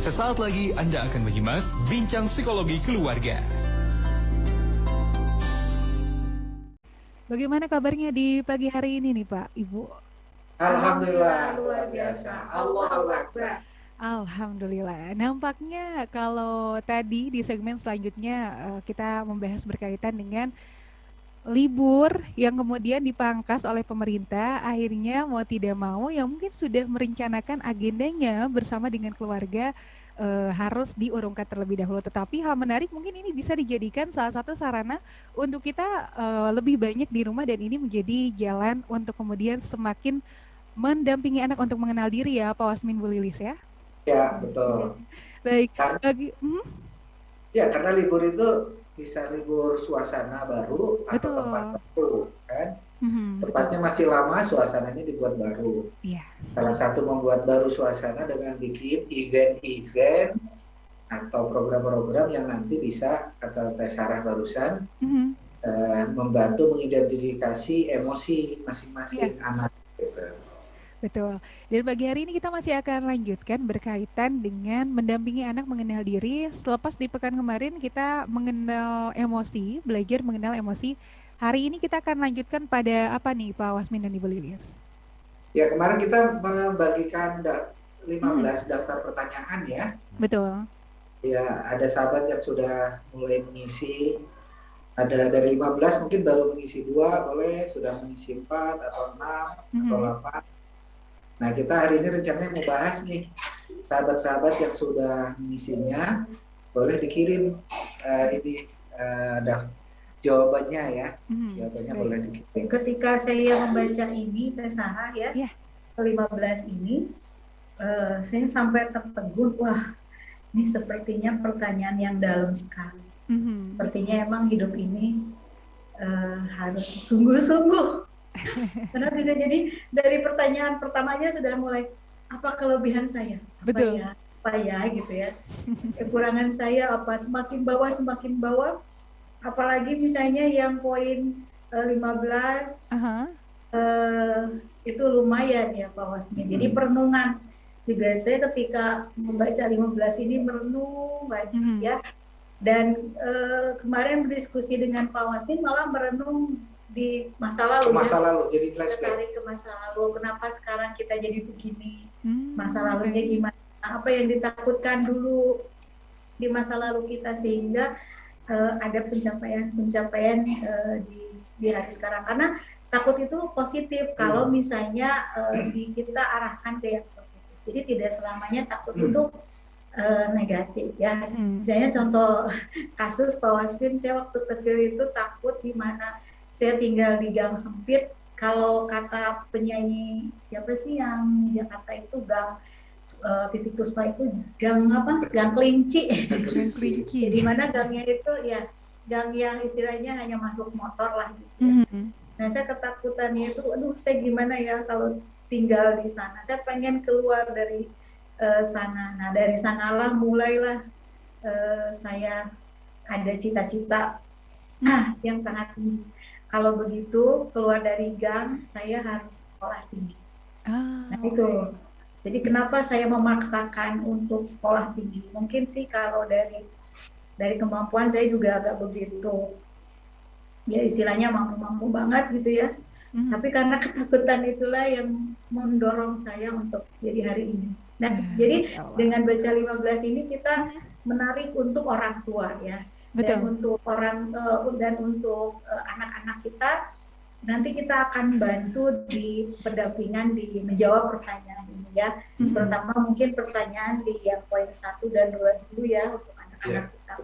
Sesaat lagi Anda akan menyimak Bincang Psikologi Keluarga. Bagaimana kabarnya di pagi hari ini nih Pak, Ibu? Alhamdulillah, luar biasa. Allahu Akbar. Alhamdulillah. Nampaknya kalau tadi di segmen selanjutnya kita membahas berkaitan dengan libur yang kemudian dipangkas oleh pemerintah, akhirnya mau tidak mau yang mungkin sudah merencanakan agendanya bersama dengan keluarga harus diurungkan terlebih dahulu. Tetapi hal menarik mungkin ini bisa dijadikan salah satu sarana untuk kita lebih banyak di rumah, dan ini menjadi jalan untuk kemudian semakin mendampingi anak untuk mengenal diri ya, Pak Wasmin, Bu Lilis ya. Ya, betul. Baik. Ya, karena libur itu bisa libur suasana baru atau Betul. tempat baru, kan? Tempatnya masih lama, suasananya dibuat baru. Iya. Salah satu membuat baru suasana dengan bikin event-event atau program-program yang nanti bisa, kata Teh Sarah barusan, membantu mengidentifikasi emosi masing-masing anak. Gitu. Betul. Dan pagi hari ini kita masih akan lanjutkan berkaitan dengan mendampingi anak mengenal diri. Selepas di pekan kemarin kita mengenal emosi, belajar mengenal emosi. Hari ini kita akan lanjutkan pada apa nih Pak Wasmin dan Ibu Lilis? Ya, kemarin kita membagikan 15 daftar pertanyaan ya. Betul. Ya, ada sahabat yang sudah mulai mengisi. Ada dari 15 mungkin baru mengisi 2, boleh sudah mengisi 4 atau 6 atau 8. Nah, kita hari ini rencananya mau bahas nih, sahabat-sahabat yang sudah mengisinya, boleh dikirim jawabannya ya. Jawabannya boleh dikirim. Ketika saya membaca ini, Teh Sarah ya, 15 ini, saya sampai tertegun, wah, ini sepertinya pertanyaan yang dalam sekali. Sepertinya emang hidup ini harus sungguh-sungguh. Karena bisa jadi dari pertanyaan pertamanya sudah mulai, apa kelebihan saya? Apa ya gitu ya. Kekurangan saya apa? Semakin bawah, apalagi misalnya yang poin 15 itu lumayan ya Pak Wasmin. Jadi perenungan juga, saya ketika membaca 15 ini merenung banyak ya. Dan kemarin berdiskusi dengan Pak Wasmin malah merenung di masa lalu. Jadi flashback. Tertarik ke masa lalu, kenapa sekarang kita jadi begini, masa lalunya gimana, apa yang ditakutkan dulu di masa lalu kita, sehingga ada pencapaian di hari sekarang. Karena takut itu positif kalau misalnya kita arahkan ke yang positif. Jadi tidak selamanya takut itu negatif ya. Misalnya contoh kasus Pak Wasmin, saya waktu kecil itu takut di mana saya tinggal di gang sempit. Kalau kata penyanyi siapa sih yang Jakarta itu, gang Titik Puspa itu gang apa? Gang kelinci. Di mana gangnya itu ya gang yang istilahnya hanya masuk motor lah gitu. Nah, saya ketakutannya itu, aduh saya gimana ya kalau tinggal di sana. Saya pengen keluar dari sana. Nah, dari sanalah mulailah saya ada cita-cita yang sangat tinggi. Kalau begitu keluar dari gang, saya harus sekolah tinggi. Nah itu. Jadi kenapa saya memaksakan untuk sekolah tinggi? Mungkin sih kalau dari kemampuan saya juga agak begitu, ya istilahnya mampu-mampu banget gitu ya. Tapi karena ketakutan itulah yang mendorong saya untuk jadi hari ini. Nah, jadi dengan baca 15 ini kita menarik untuk orang tua ya. Dan untuk anak-anak kita, nanti kita akan bantu di pendampingan di menjawab pertanyaan ini ya. Pertama mungkin pertanyaan di yang poin 1 dan 2 dulu ya untuk anak-anak kita.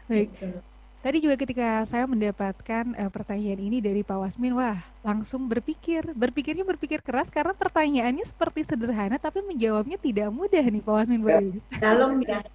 Baik. Tadi juga ketika saya mendapatkan pertanyaan ini dari Pak Wasmin, wah langsung berpikir keras karena pertanyaannya seperti sederhana tapi menjawabnya tidak mudah nih Pak Wasmin. Dalam ya.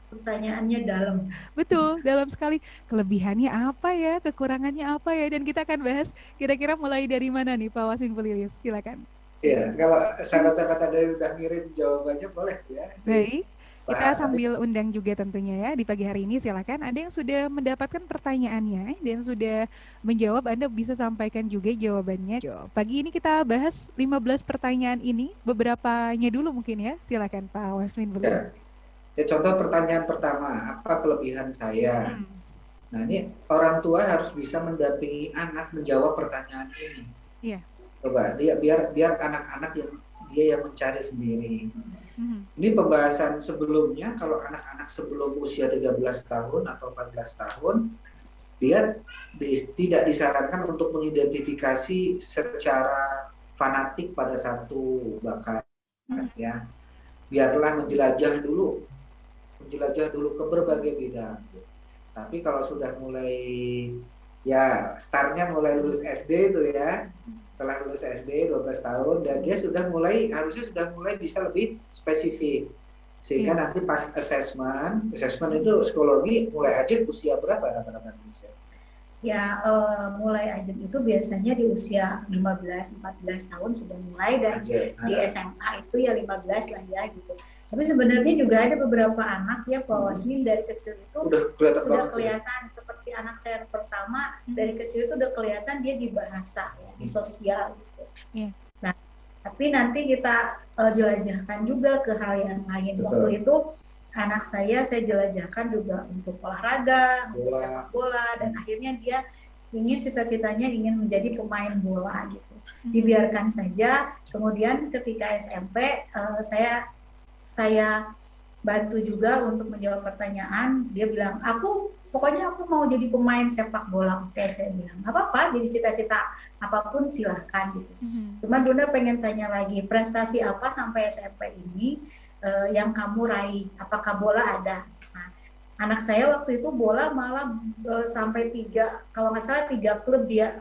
Pertanyaannya dalam. Betul, dalam sekali. Kelebihannya apa ya, kekurangannya apa ya, dan kita akan bahas kira-kira mulai dari mana nih Pak Wasmin, Bu Lilis, silakan. Iya, kalau sahabat-sahabat ada yang udah ngirim jawabannya boleh ya. Baik. Kita bahas. Tapi sambil undang juga tentunya ya di pagi hari ini, silakan. Ada yang sudah mendapatkan pertanyaannya dan sudah menjawab, Anda bisa sampaikan juga jawabannya. Pagi ini kita bahas 15 pertanyaan ini, beberapanya dulu mungkin ya. Silakan Pak Wasmin dulu. ya, contoh pertanyaan pertama, apa kelebihan saya? Nah, ini orang tua harus bisa mendampingi anak menjawab pertanyaan ini. Iya. Coba biar anak-anak yang mencari sendiri. Ini pembahasan sebelumnya, kalau anak-anak sebelum usia 13 tahun atau 14 tahun, dia tidak disarankan untuk mengidentifikasi secara fanatik pada satu bakat, ya. Biarlah menjelajah dulu ke berbagai bidang. Tapi kalau sudah mulai, ya startnya mulai lulus SD itu ya, setelah lulus SD 12 tahun, dan dia harusnya sudah mulai bisa lebih spesifik. Sehingga nanti pas assessment itu psikologi mulai aja usia berapa rata-rata usia? Ya, mulai aja itu biasanya di usia 15-14 tahun sudah mulai, dan di SMA itu ya 15 lah ya gitu. Tapi sebenarnya juga ada beberapa anak ya Pak Wasmin dari kecil itu sudah kelihatan ya. Seperti anak saya pertama dari kecil itu udah kelihatan dia di bahasa ya, di sosial gitu. Nah, tapi nanti kita jelajahkan juga ke hal yang lain. Waktu itu anak saya jelajahkan juga untuk olahraga, untuk sepak bola, dan akhirnya dia cita-citanya ingin menjadi pemain bola gitu. Dibiarkan saja. Kemudian ketika SMP saya bantu juga untuk menjawab pertanyaan. Dia bilang, pokoknya aku mau jadi pemain sepak bola. Oke, saya bilang, nggak apa-apa, jadi cita-cita apapun silahkan gitu. Cuma Duna pengen tanya lagi, prestasi apa sampai SMP ini yang kamu raih? Apakah bola ada? Nah, anak saya waktu itu bola malah sampai 3 klub dia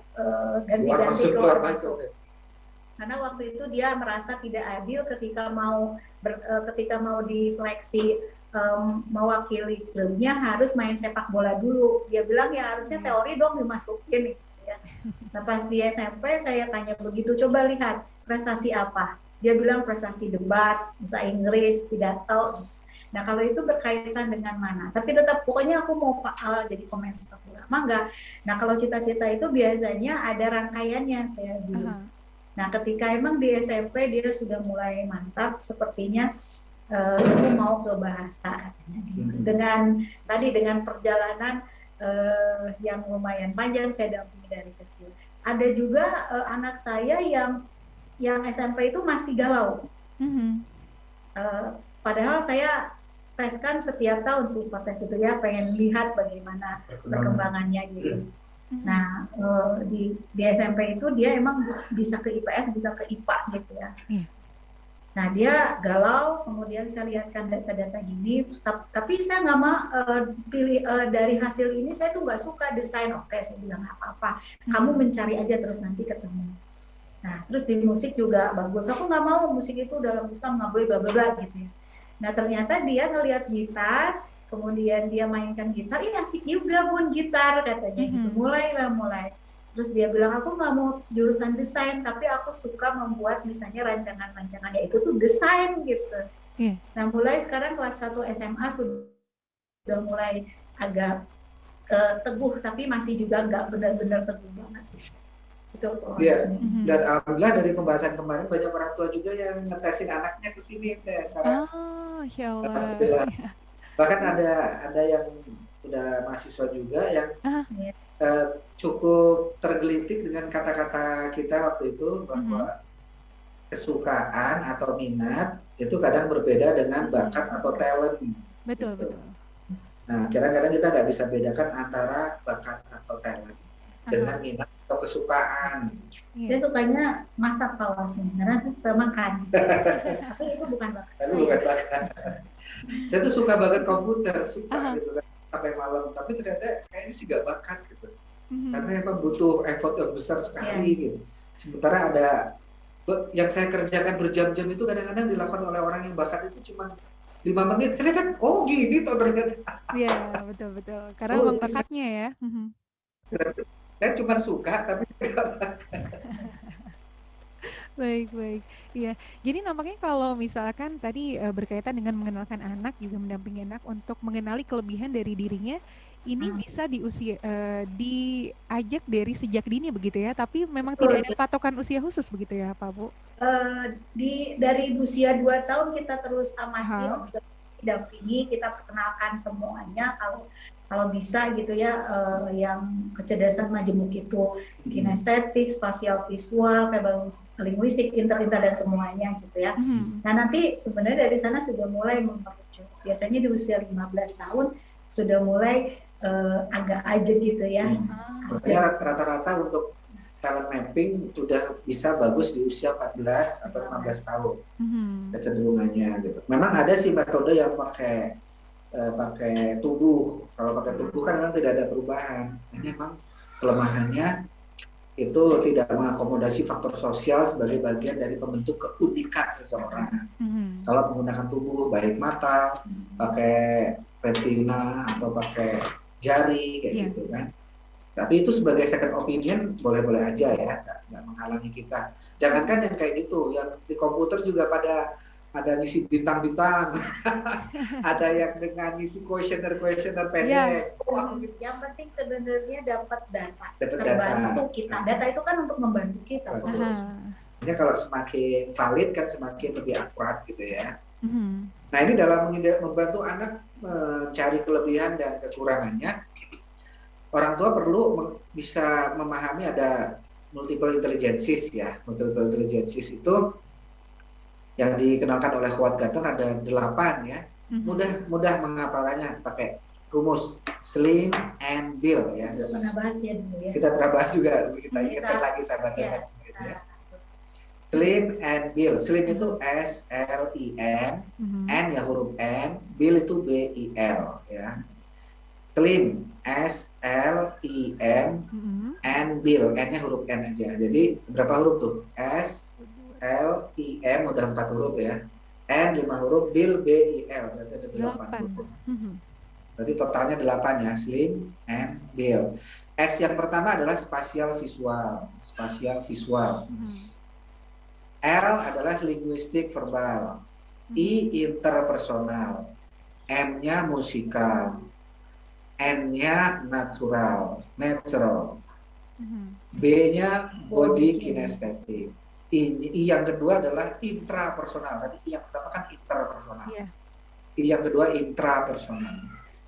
ganti-ganti keluar masuk. Karena waktu itu dia merasa tidak adil ketika mau diseleksi mewakili klubnya harus main sepak bola dulu. Dia bilang ya harusnya teori dong dimasukin nih. Ya. Nah, pas di SMP saya tanya begitu, coba lihat prestasi apa. Dia bilang prestasi debat, bahasa Inggris, pidato. Nah kalau itu berkaitan dengan mana? Tapi tetap pokoknya aku mau jadi pemain sepak bola. Enggak. Nah kalau cita-cita itu biasanya ada rangkaiannya saya bilang. Nah, ketika emang di SMP dia sudah mulai mantap, sepertinya aku mau ke bahasa. Dengan perjalanan yang lumayan panjang, saya dampingi dari kecil. Ada juga anak saya yang SMP itu masih galau. Padahal saya teskan setiap tahun sih, tes itu ya, pengen lihat bagaimana perkembangannya gitu. Nah, di SMP itu dia emang bisa ke IPS, bisa ke IPA gitu ya. Nah, dia galau, kemudian saya lihatkan data-data gini, terus tapi saya nggak mau pilih dari hasil ini, saya tuh nggak suka desain. Oke, saya bilang nggak apa-apa, kamu mencari aja terus nanti ketemu. Nah, terus di musik juga bagus. Aku nggak mau musik itu dalam Islam nggak boleh bla bla bla gitu ya. Nah, ternyata dia ngelihat gitar, kemudian dia mainkan gitar, asik juga Bun gitar katanya gitu. Mulai. Terus dia bilang, aku nggak mau jurusan desain, tapi aku suka membuat misalnya rancangan-rancangannya itu tuh desain gitu. Nah, mulai sekarang kelas 1 SMA sudah mulai agak teguh, tapi masih juga nggak benar-benar teguh banget. Itu ya. Dan alhamdulillah dari pembahasan kemarin banyak orang tua juga yang ngetesin anaknya ke sini Sarah. Insya Allah. Alhamdulillah. Bahkan ada yang udah mahasiswa juga yang cukup tergelitik dengan kata-kata kita waktu itu bahwa kesukaan atau minat itu kadang berbeda dengan bakat atau talent. Betul, gitu. betul. Nah, kadang-kadang kita nggak bisa bedakan antara bakat atau talent dengan minat atau kesukaan. Dia sukanya masak Pak Wasmin, karena dia suka makan. Tapi itu bukan bakat. Tapi bukan bakat. Saya tuh suka banget komputer, suka gitu kan sampai malam. Tapi ternyata kayaknya sih gak bakat gitu. Karena emang butuh effort yang besar sekali gitu. Sementara ada yang saya kerjakan berjam-jam itu kadang-kadang dilakukan oleh orang yang bakat itu cuma 5 menit. Ternyata gini tuh ternyata. Iya, betul. Karena memang bakatnya ya. Saya cuma suka tapi tidak bakat. Baik, baik. Iya. Jadi nampaknya kalau misalkan tadi berkaitan dengan mengenalkan anak juga mendampingi anak untuk mengenali kelebihan dari dirinya, ini Hmm, bisa diajak dari sejak dini begitu ya. Tapi memang tidak betul. ada patokan usia khusus begitu ya, Pak Bu? Dari usia 2 tahun kita terus amati, Aha. observasi, dampingi, kita perkenalkan semuanya kalau kalau bisa gitu ya, yang kecerdasan majemuk itu kinestetik, spasial visual, verbal linguistik, inter-inter dan semuanya gitu ya. Mhm. Nah, nanti sebenarnya dari sana sudah mulai mengerucut. Biasanya di usia 15 tahun sudah mulai agak ajak gitu ya. Ah, Makanya rata-rata untuk talent mapping sudah bisa bagus di usia 14 atau 15 tahun mhm. kecenderungannya gitu. Memang ada sih metode yang pakai tubuh. Kalau pakai tubuh kan memang tidak ada perubahan. Ini memang kelemahannya itu tidak mengakomodasi faktor sosial sebagai bagian dari pembentuk keunikan seseorang. Mhm. Kalau menggunakan tubuh, baik mata, pakai retina atau pakai jari kayak Iya. gitu kan. Tapi itu sebagai second opinion boleh-boleh aja ya, nggak menghalangi kita. Jangankan yang kayak gitu, yang di komputer juga pada ada ngisi bintang-bintang, ada yang dengan ngisi questionnaire Iya. pendek. Oh, aku Yang penting sebenarnya dapat data, dapat terbantu data. kita. Data itu kan untuk membantu kita. Bagus. Aha. Hanya kalau semakin valid kan semakin lebih akurat gitu ya. Mhm. Nah ini dalam membantu anak mencari kelebihan dan kekurangannya, orang tua perlu bisa memahami ada multiple intelligences ya. Multiple intelligences itu yang dikenalkan oleh Howard Gardner ada 8 ya. Mhm. Mudah menghafalnya pakai rumus Slim and Bill ya. Udah pernah bahas ya dulu ya. Kita pernah bahas juga, kita Iya. ingatkan lagi sahabat-sahabat Ya. gitu ya. Slim and Bill. Slim itu S L I M, Mhm. N ya huruf N, Bill itu B I L ya. Slim S L I M, Mhm. N Bill, N-nya huruf N aja. Jadi berapa huruf tuh? S L I M udah 4 huruf ya. N 5 huruf, Bill B I L berarti ada 8 8. huruf. Mhm. Berarti totalnya 8 ya, Slim and Bill. S yang pertama adalah spasial visual. Spasial visual. Mhm. L adalah linguistik verbal. I interpersonal. M-nya musikal. N-nya natural. Mhm. B-nya body kinesthetic. I yang kedua adalah intrapersonal. Tadi I yang pertama kan interpersonal. Iya. I yang kedua intrapersonal.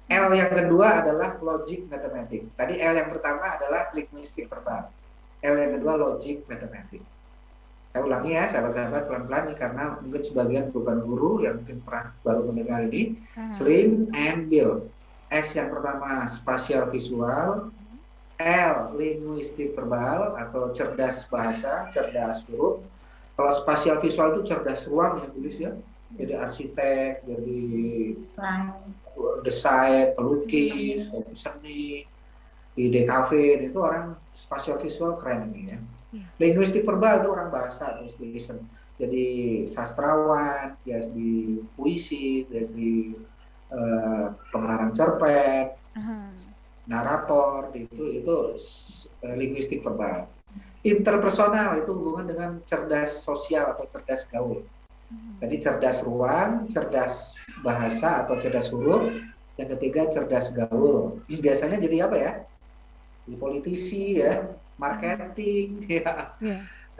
L yang kedua adalah logic matematik. Tadi L yang pertama adalah linguistik verbal. L yang kedua logic matematik. Saya ulangi ya sahabat-sahabat pelan-pelan nih karena mungkin sebagian bukan guru yang mungkin pernah baru mendengar ini. Aha. Slim and Bill. S yang pertama spasial visual. L linguistik verbal atau cerdas bahasa, cerdas huruf. Kalau spasial visual itu cerdas ruang ya tulis ya. Jadi arsitek, jadi desain, pelukis, seni, di DKV itu orang spasial visual keren ini ya. Linguistik verbal itu orang bahasa terus listen. Jadi sastrawan, ya di puisi, jadi pengarang cerpen, narator, itu linguistik verbal. Interpersonal itu hubungan dengan cerdas sosial atau cerdas gaul. Tadi cerdas ruang, cerdas bahasa atau cerdas huruf. Yang ketiga cerdas gaul. Biasanya jadi apa ya? Jadi politisi ya, marketing ya.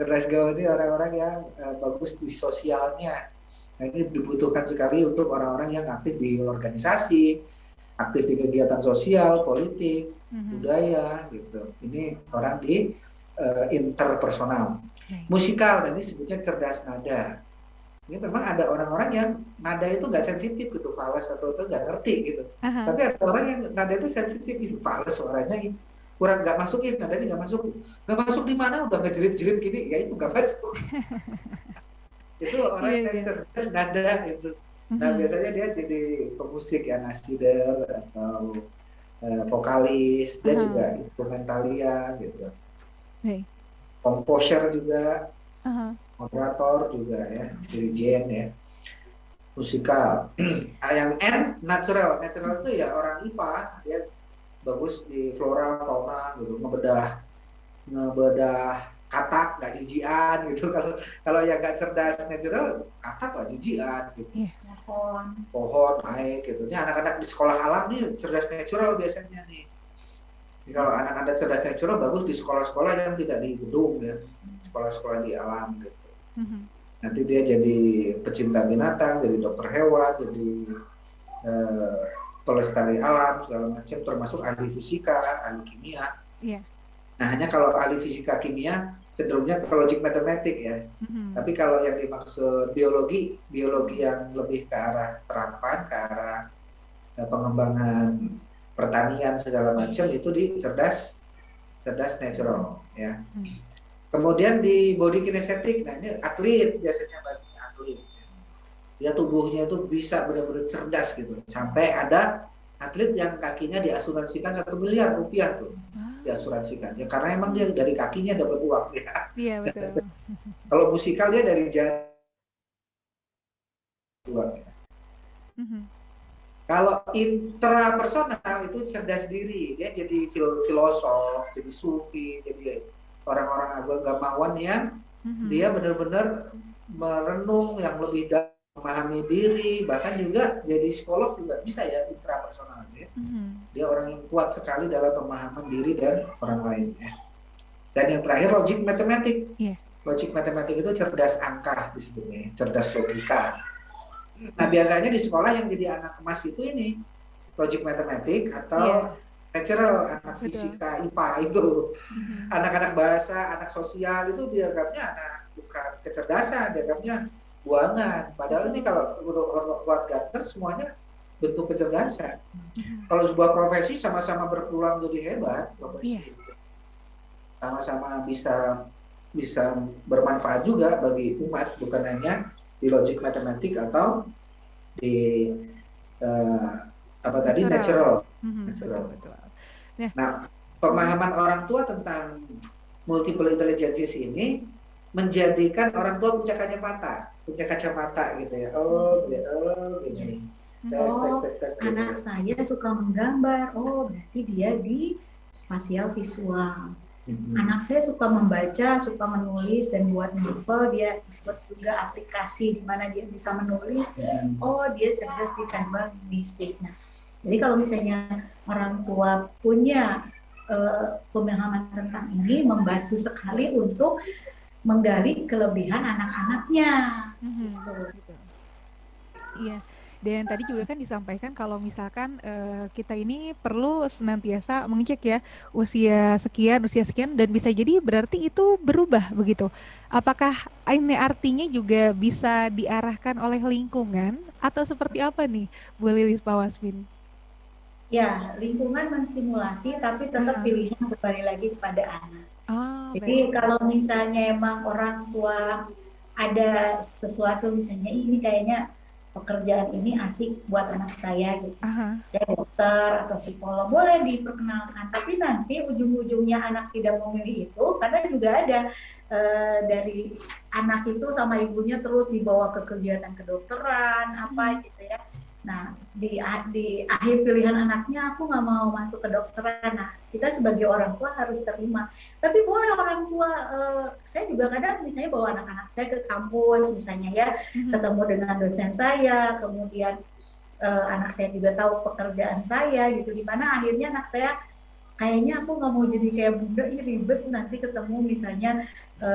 Cerdas gaul ini orang-orang yang bagus di sosialnya. Nah, ini dibutuhkan sekali untuk orang-orang yang aktif di organisasi, aktif di kegiatan sosial, politik, budaya gitu. Ini orang di interpersonal. Musikal, dan ini sebutnya cerdas nada. Ini memang ada orang-orang yang nada itu nggak sensitif gitu, fals atau itu nggak ngerti gitu. Tapi ada orang yang nada itu sensitif gitu, fals suaranya kurang nggak masukin, nadanya nggak masuk di mana udah ngejerit-jerit gini, ya itu nggak masuk. Itu orang yang cerdas nada itu. Nah biasanya dia jadi pemusik ya, nasider atau vokalis, dia juga instrumentalia gitu. Komposer juga, moderator juga ya, dirijen ya, musikal. Yang N natural itu ya orang IPA, dia bagus di flora fauna gitu, ngebedah katak, nggak jijian gitu. Kalau yang nggak cerdas natural, katak nggak jijian gitu. Pohon naik gitu. Ini anak-anak di sekolah alam nih cerdas natural biasanya nih. Jadi kalau anak-anak cerdas natural bagus di sekolah-sekolah yang tidak di gedung ya, sekolah-sekolah di alam gitu. Nanti dia jadi pecinta binatang, jadi dokter hewan, jadi pelestari alam segala macam, termasuk ahli fisika, ahli kimia. Nah, hanya kalau ahli fisika kimia cenderungnya ke logic matematik ya. Tapi kalau yang dimaksud biologi yang lebih ke arah terapan, ke arah pengembangan pertanian segala macam itu di cerdas natural ya. Kemudian di body kinesetik, nah ini atlet biasanya bagi atlet. Dia tubuhnya itu bisa benar-benar cerdas gitu. Sampai ada atlet yang kakinya diasuransikan 1 miliar rupiah tuh. Diasuransikan. Ya karena emang dia dari kakinya dapat uang ya. Iya, betul. Kalau musikal dia dari jari uang ya. Kalau intrapersonal itu cerdas diri, dia jadi filosof, jadi sufi, jadi orang-orang agamawan yang dia benar-benar merenung yang lebih dalam, memahami diri, bahkan juga jadi psikolog juga bisa ya intrapersonal ya. Dia orang yang kuat sekali dalam pemahaman diri dan orang lain ya. Dan yang terakhir logic matematik. Logic matematik itu cerdas angka disebutnya, cerdas logika. Nah biasanya di sekolah yang jadi anak emas itu ini logic matematik atau natural, anak fisika, IPA itu. Anak-anak bahasa, anak sosial itu dianggapnya anak bukan kecerdasan, dianggapnya buangan. Padahal ini kalau buat Gardner semuanya bentuk kecerdasan. Kalau sebuah profesi sama-sama berpeluang jadi hebat, profesi sama-sama bisa bermanfaat juga bagi umat, bukan hanya di logic matematik atau di natural. Betul. Nah, pemahaman orang tua tentang multiple intelligence ini menjadikan orang tua punya kacamata gitu ya. Gini. Anak saya suka menggambar. Berarti dia di spasial visual. Anak saya suka membaca, suka menulis dan buat novel, dia buat juga aplikasi di mana dia bisa menulis. Dia cerdas di verbal linguistik. Nah, jadi kalau misalnya orang tua punya pemahaman tentang ini, membantu sekali untuk menggali kelebihan anak-anaknya. Iya. Dan tadi juga kan disampaikan kalau misalkan kita ini perlu senantiasa mengecek ya usia sekian dan bisa jadi berarti itu berubah begitu. Apakah ini artinya juga bisa diarahkan oleh lingkungan atau seperti apa nih Bu Lilis, Pak Wasmin? Ya, lingkungan menstimulasi tapi tetap pilihan kembali lagi kepada anak. Jadi kalau misalnya emang orang tua ada sesuatu misalnya ini kayaknya pekerjaan ini asik buat anak saya gitu. Saya dokter atau psikolog boleh diperkenalkan, tapi nanti ujung-ujungnya anak tidak memilih itu karena juga ada dari anak itu sama ibunya terus dibawa ke kegiatan kedokteran apa gitu ya. Nah di akhir pilihan anaknya aku nggak mau masuk ke dokteran. Nah kita sebagai orang tua harus terima. Tapi boleh orang tua, saya juga kadang misalnya bawa anak-anak saya ke kampus misalnya ya, ketemu dengan dosen saya, kemudian anak saya juga tahu pekerjaan saya gitu, dimana akhirnya anak saya kayaknya aku nggak mau jadi kayak bunda, ini ribet nanti ketemu misalnya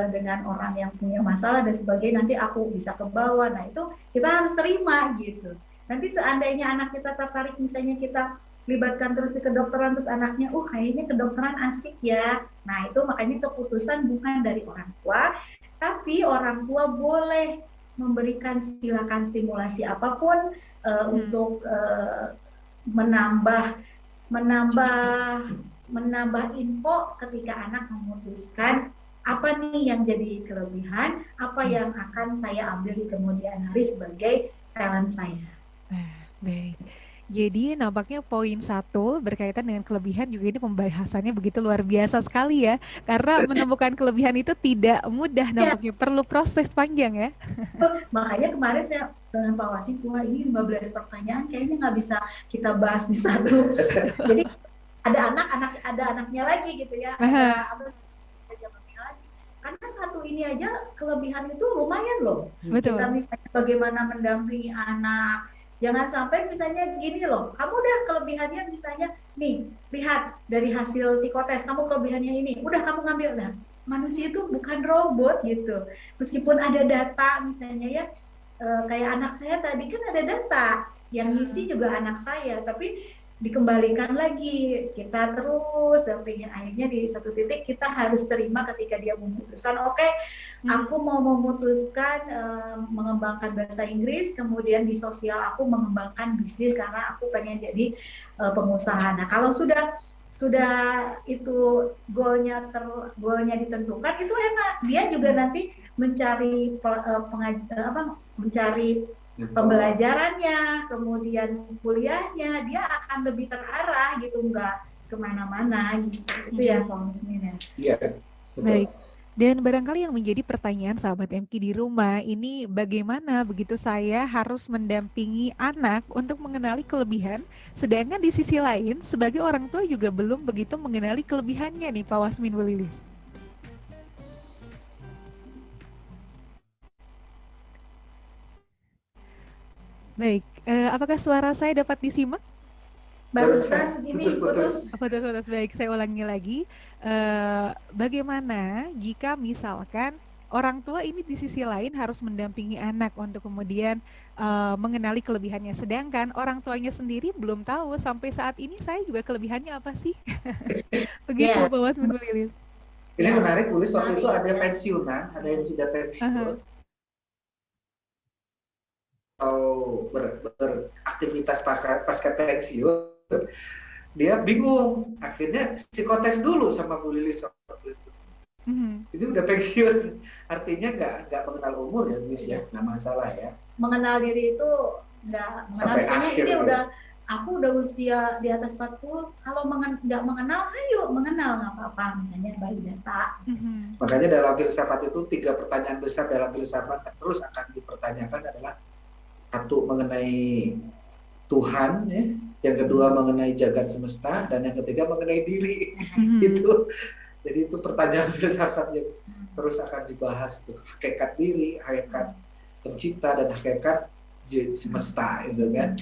dengan orang yang punya masalah dan sebagainya, nanti aku bisa ke bawah. Nah itu kita harus terima gitu. Nanti seandainya anak kita tertarik misalnya kita libatkan terus di kedokteran, terus anaknya kayaknya kedokteran asik ya. Nah itu makanya keputusan bukan dari orang tua, tapi orang tua boleh memberikan silakan stimulasi apapun untuk menambah info ketika anak memutuskan apa nih yang jadi kelebihan, apa yang akan saya ambil di kemudian hari sebagai talent saya. Baik. Jadi nampaknya poin 1 berkaitan dengan kelebihan juga ini pembahasannya begitu luar biasa sekali ya. Karena menemukan kelebihan itu tidak mudah nampaknya, perlu proses panjang ya. Makanya kemarin saya dengan Pak Wasim, ini 15 pertanyaan kayaknya nggak bisa kita bahas di satu. Jadi ada anaknya lagi gitu ya. Ada jawabannya lagi. Kan ini aja kelebihan itu lumayan loh. Betul. Kita misalnya bagaimana mendampingi anak. Jangan sampai misalnya gini loh, kamu udah kelebihannya misalnya, nih, lihat dari hasil psikotes, kamu kelebihannya ini, udah kamu ngambil. Nah, manusia itu bukan robot gitu. Meskipun ada data misalnya ya, kayak anak saya tadi kan ada data, yang ngisi juga anak saya, tapi dikembalikan lagi, kita terus dampingin. Akhirnya di satu titik kita harus terima ketika dia memutuskan, oke, aku mau memutuskan mengembangkan bahasa Inggris, kemudian di sosial aku mengembangkan bisnis karena aku pengen jadi pengusaha. Nah, kalau sudah itu goalnya ditentukan, itu enak. Dia juga nanti mencari mencari pembelajarannya, kemudian kuliahnya, dia akan lebih terarah gitu, nggak kemana-mana gitu. Itu ya Pak Musmin ya. Iya, betul. Baik. Dan barangkali yang menjadi pertanyaan sahabat MK di rumah ini, bagaimana begitu saya harus mendampingi anak untuk mengenali kelebihan, sedangkan di sisi lain sebagai orang tua juga belum begitu mengenali kelebihannya nih Pak Wasmin Bu Lilis. Baik, apakah suara saya dapat disimak? Barusan ini putus. Putus. Baik, saya ulangi lagi. Bagaimana jika misalkan orang tua ini di sisi lain harus mendampingi anak untuk kemudian mengenali kelebihannya, sedangkan orang tuanya sendiri belum tahu sampai saat ini saya juga kelebihannya apa sih? Begitu Pak Wasmin Bu Lilis. Ini menarik, Ulis, waktu itu ada pensiunan, ada yang sudah pensiun, atau beraktivitas pasca pensiun, dia bingung, akhirnya psikotes dulu sama Bu Lilis waktu itu. Ini udah pensiun, artinya nggak mengenal umur ya, Miss ya, nggak masalah ya. Mengenal diri itu nggak mengenal, misalnya ini aku udah usia di atas 40, kalau nggak mengenal, ayo mengenal, nggak apa-apa, misalnya bagi data. Makanya dalam filsafat itu 3 pertanyaan besar dalam filsafat terus akan dipertanyakan adalah, satu mengenai Tuhan, ya, yang kedua mengenai jagat semesta, dan yang ketiga mengenai diri. Gitu. Jadi itu pertanyaan filsafat yang terus akan dibahas tuh, hakikat diri, hakikat pencipta, dan hakikat semesta, itu kan.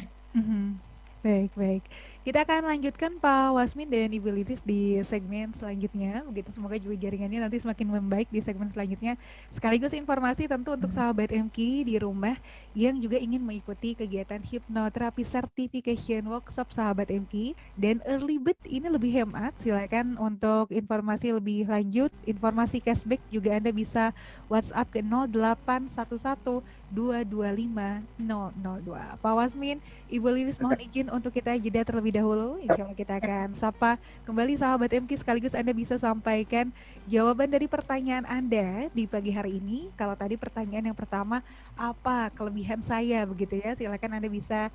Baik. Kita akan lanjutkan Pak Wasmin dan Ibu Lilis di segmen selanjutnya. Begitu, semoga juga jaringannya nanti semakin membaik di segmen selanjutnya. Sekaligus informasi tentu untuk sahabat MK di rumah yang juga ingin mengikuti kegiatan hipnoterapi certification workshop sahabat MK dan early bird ini lebih hemat. Silakan untuk informasi lebih lanjut, informasi cashback juga Anda bisa WhatsApp ke 0811 225 002. Pak Wasmin, Ibu Lilis mohon izin untuk kita jeda terlebih dahulu. Insya Allah kita akan sapa kembali sahabat MK, sekaligus Anda bisa sampaikan jawaban dari pertanyaan Anda di pagi hari ini. Kalau tadi pertanyaan yang pertama, apa kelebihan saya begitu ya, silakan Anda bisa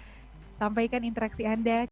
sampaikan interaksi Anda